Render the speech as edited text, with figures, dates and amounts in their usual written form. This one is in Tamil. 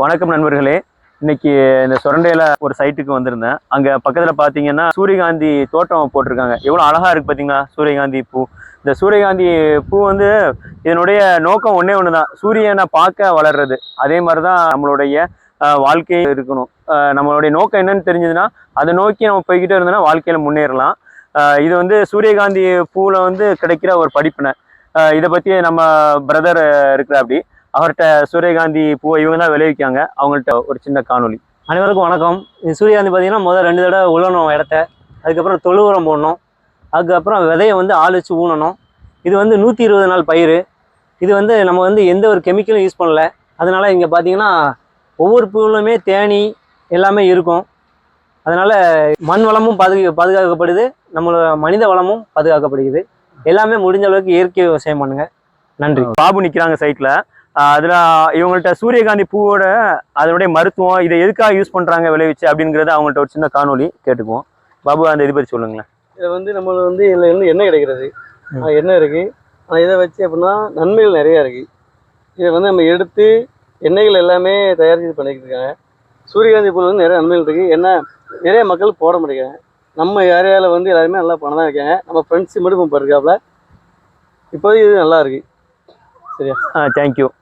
வணக்கம் நண்பர்களே. இன்னைக்கு இந்த சுரண்டையில ஒரு சைட்டுக்கு வந்திருந்தேன். அங்க பக்கத்துல பாத்தீங்கன்னா சூரியகாந்தி தோட்டம் போட்டிருக்காங்க. எவ்வளவு அழகா இருக்கு பாத்தீங்களா சூரியகாந்தி பூ. இந்த சூரியகாந்தி பூ வந்து இதனுடைய நோக்கம் ஒன்னே ஒண்ணுதான், சூரியனை பார்க்க வளர்றது. அதே மாதிரிதான் நம்மளுடைய வாழ்க்கை இருக்கணும். நம்மளுடைய நோக்கம் என்னன்னு தெரிஞ்சதுன்னா அதை நோக்கி நம்ம போய்கிட்டே இருந்தோம்னா வாழ்க்கையில முன்னேறலாம். இது வந்து சூரியகாந்தி பூல வந்து கிடைக்கிற ஒரு படிப்பினை. இதை பத்தி நம்ம பிரதர் இருக்கிறாப்படி, அவர்கிட்ட சூரியகாந்தி பூவை இவங்க தான் விளைவிக்காங்க. அவங்கள்ட்ட ஒரு சின்ன காணொலி. அனைவருக்கும் வணக்கம். இது சூரியகாந்தி பார்த்தீங்கன்னா முதல் 2 தடவை உழணும் இடத்த, அதுக்கப்புறம் தொழு உரம் போடணும், அதுக்கப்புறம் விதையை வந்து ஆள் வச்சு ஊனணும். இது வந்து 120 நாள் பயிர். இது வந்து நம்ம வந்து எந்த ஒரு கெமிக்கலும் யூஸ் பண்ணல. அதனால் இங்கே பார்த்தீங்கன்னா ஒவ்வொரு பூவிலுமே தேனி எல்லாமே இருக்கும். அதனால் மண் வளமும் பாதுகாக்கப்படுது, நம்மளோட மனித வளமும் பாதுகாக்கப்படுகிறது. எல்லாமே முடிஞ்ச அளவுக்கு இயற்கை விவசாயம் பண்ணுங்க. நன்றி. பாபு நிற்கிறாங்க சைட்டில். அதில் இவங்கள்ட்ட சூரியகாந்தி பூவோட அதனுடைய மருத்துவம், இதை எதுக்காக யூஸ் பண்ணுறாங்க விளைவிச்சு அப்படிங்கிறத அவங்கள்ட்ட ஒரு சின்ன காணொலி கேட்டுக்குவோம். பாபு, அந்த இது பற்றி சொல்லுங்களேன். இதில் வந்து நம்ம வந்து இதில் இருந்து எண்ணெய் கிடைக்கிறது. எண்ணெய் இருக்குது. ஆனால் இதை வச்சு அப்படின்னா நன்மைகள் நிறையா இருக்குது. இதை வந்து நம்ம எடுத்து எண்ணெய்கள் எல்லாமே தயாரித்து பண்ணிக்கிட்டு இருக்காங்க. சூரியகாந்தி பூவில் வந்து நிறைய நன்மைகள் இருக்குது. ஏன்னா நிறைய மக்கள் போட முடியாது. நம்ம ஏரியாவில் வந்து எல்லாருமே நல்லா பணம் தான் இருக்காங்க. நம்ம ஃப்ரெண்ட்ஸு மட்டும் இப்போ இருக்காப்புல. இப்போதைக்கு இது நல்லா இருக்குது. சரியா? தேங்க்யூ.